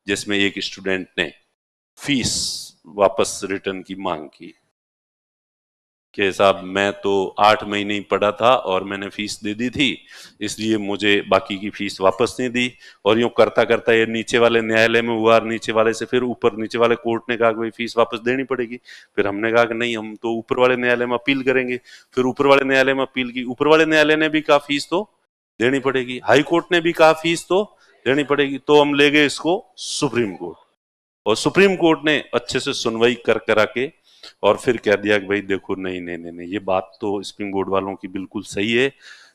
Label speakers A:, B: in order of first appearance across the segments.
A: जिसमें एक स्टूडेंट ने फीस वापस रिटर्न की मांग की कि साहब मैं तो 8 महीने ही पढ़ा था और मैंने फीस दे दी थी, इसलिए मुझे बाकी की फीस वापस नहीं दी। और यूं करता करता ये नीचे वाले न्यायालय में हुआ, नीचे वाले से फिर ऊपर, नीचे वाले कोर्ट ने कहा कि भाई फीस वापस देनी पड़ेगी। फिर हमने कहा कि नहीं, हम तो ऊपर वाले न्यायालय में अपील करेंगे। फिर ऊपर वाले न्यायालय में अपील की, ऊपर वाले न्यायालय ने भी कहा फीस तो देनी पड़ेगी, हाई कोर्ट ने भी कहा फीस तो देनी पड़ेगी। तो हम ले गए इसको सुप्रीम कोर्ट, और सुप्रीम कोर्ट ने अच्छे से सुनवाई कर करा के और फिर कह दिया कि भाई देखो, नहीं नहीं नहीं नहीं, ये बात तो स्प्रिंग बोर्ड वालों की बिल्कुल सही है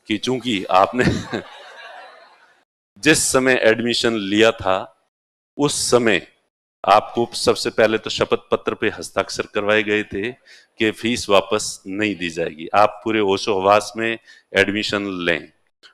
A: कि चूंकि आपने जिस समय एडमिशन लिया था उस समय आपको सबसे पहले तो शपथ पत्र पे हस्ताक्षर करवाए गए थे कि फीस वापस नहीं दी जाएगी, आप पूरे होशो हवास में एडमिशन लें।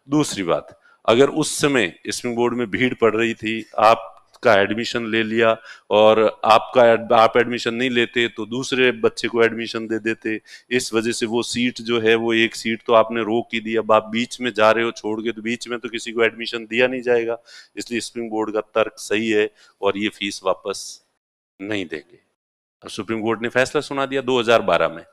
A: दूसरी बात, अगर उस समय स्प्रिंग बोर्ड में भीड़ पड़ रही थी, आपका एडमिशन ले लिया और आप एडमिशन नहीं लेते तो दूसरे बच्चे को एडमिशन दे देते, इस वजह से वो सीट जो है वो एक सीट तो आपने रोक ही दी। अब आप बीच में जा रहे हो छोड़ के, तो बीच में तो किसी को एडमिशन दिया नहीं जाएगा। इसलिए स्प्रिंग बोर्ड का तर्क सही है और ये फीस वापस नहीं देंगे। अब सुप्रीम कोर्ट ने फैसला सुना दिया 2012 में।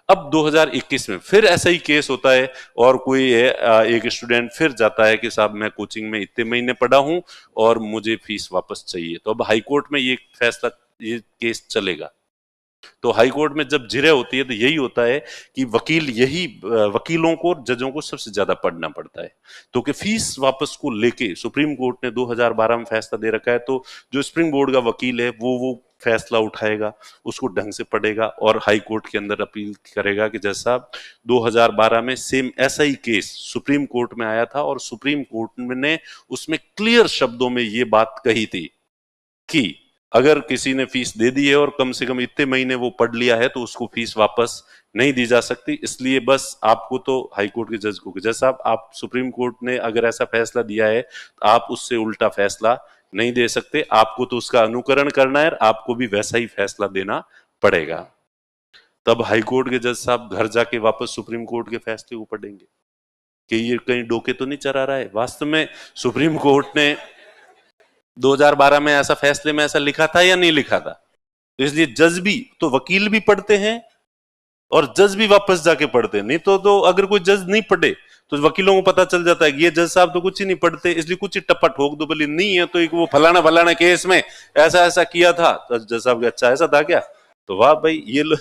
A: अब 2021 में फिर ऐसा ही केस होता है और कोई एक स्टूडेंट फिर जाता है कि साहब मैं कोचिंग में इतने महीने पढ़ा हूं और मुझे फीस वापस चाहिए। तो अब हाई कोर्ट में ये फैसला, ये केस चलेगा। तो हाई कोर्ट में जब जिरह होती है तो यही होता है कि वकीलों को, जजों को सबसे ज्यादा पढ़ना पड़ता है। तो कि फीस वापस को लेके सुप्रीम कोर्ट ने 2012 में फैसला दे रखा है, तो जो स्प्रिंग बोर्ड का वकील है वो फैसला उठाएगा, उसको ढंग से पढ़ेगा और हाई कोर्ट के अंदर अपील करेगा कि जैसा 2012 में सेम ऐसा ही केस सुप्रीम कोर्ट में आया था और सुप्रीम कोर्ट ने उसमें क्लियर शब्दों में ये बात कही थी कि अगर किसी ने फीस दे दी है और कम से कम इतने महीने वो पढ़ लिया है तो उसको फीस वापस नहीं दी जा सकती। इसलिए बस आपको तो हाई कोर्ट के जज को, जज साहब आप सुप्रीम कोर्ट ने अगर ऐसा फैसला दिया है तो आप उससे उल्टा फैसला नहीं दे सकते, आपको तो उसका अनुकरण करना है, आपको भी वैसा ही फैसला देना पड़ेगा। तब हाई कोर्ट के जज साहब घर जाके वापस सुप्रीम कोर्ट के फैसले को पढ़ेंगे कि ये कहीं डोके तो नहीं चढ़ा रहा है। वास्तव में सुप्रीम कोर्ट ने 2012 में ऐसा फैसले में ऐसा लिखा था या नहीं लिखा था? तो इसलिए जज भी, तो वकील भी पढ़ते हैं और जज भी वापस जाके पढ़ते हैं। नहीं तो अगर कोई जज नहीं पढ़े तो वकीलों को पता चल जाता है कि ये जज साहब तो कुछ ही नहीं पढ़ते, इसलिए कुछ ही टप्पा ठोक दो, बोली नहीं है तो एक वो फलाना फलाना केस में ऐसा ऐसा किया था। तो जज साहब, अच्छा ऐसा था क्या? तो वाह भाई, ये लो।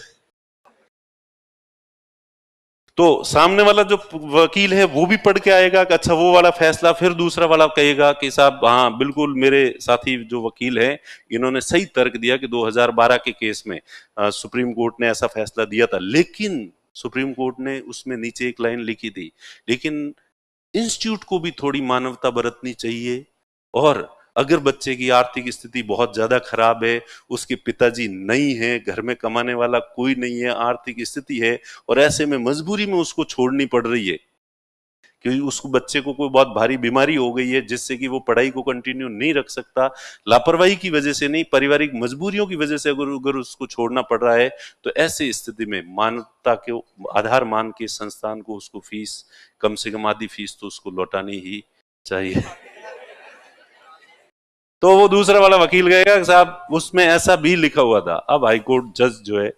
A: तो सामने वाला जो वकील है वो भी पढ़ के आएगा कि अच्छा वो वाला फैसला, फिर दूसरा वाला कहेगा कि साहब हाँ बिल्कुल, मेरे साथी जो वकील हैं इन्होंने सही तर्क दिया कि 2012 के केस में सुप्रीम कोर्ट ने ऐसा फैसला दिया था। लेकिन सुप्रीम कोर्ट ने उसमें नीचे एक लाइन लिखी थी, लेकिन इंस्टीट्यूट को भी थोड़ी मानवता बरतनी चाहिए, और अगर बच्चे की आर्थिक स्थिति बहुत ज्यादा खराब है, उसके पिताजी नहीं है, घर में कमाने वाला कोई नहीं है, आर्थिक स्थिति है और ऐसे में मजबूरी में उसको छोड़नी पड़ रही है क्योंकि उसको, बच्चे को कोई बहुत भारी बीमारी हो गई है जिससे कि वो पढ़ाई को कंटिन्यू नहीं रख सकता, लापरवाही की वजह से नहीं, पारिवारिक मजबूरियों की वजह से अगर उसको छोड़ना पड़ रहा है, तो ऐसी स्थिति में मानवता के आधार मान के संस्थान को उसको फीस, कम से कम आधी फीस तो उसको लौटानी ही चाहिए। तो वो दूसरा वाला वकील कहेगा साहब उसमें ऐसा भी लिखा हुआ था। अब हाईकोर्ट जज जो है,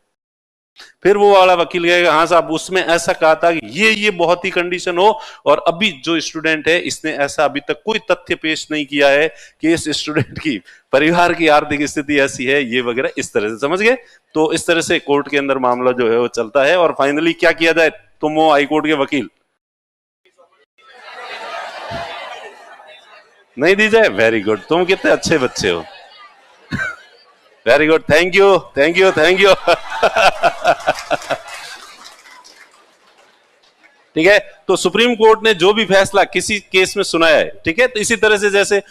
A: फिर वो वाला वकील कहेगा हाँ साहब उसमें ऐसा कहा था कि ये बहुत ही कंडीशन हो, और अभी जो स्टूडेंट है इसने ऐसा अभी तक कोई तथ्य पेश नहीं किया है कि इस स्टूडेंट की परिवार की आर्थिक स्थिति ऐसी है, ये वगैरह, इस तरह से, समझ गए? तो इस तरह से कोर्ट के अंदर मामला जो है वो चलता है और फाइनली क्या किया जाए? तुम हो हाईकोर्ट के वकील, नहीं दी जाए? वेरी गुड, तुम कितने अच्छे बच्चे हो, very good, thank you thank you thank you. ठीक है, तो सुप्रीम कोर्ट ने जो भी फैसला किसी केस में सुनाया है, ठीक है, तो इसी तरह से जैसे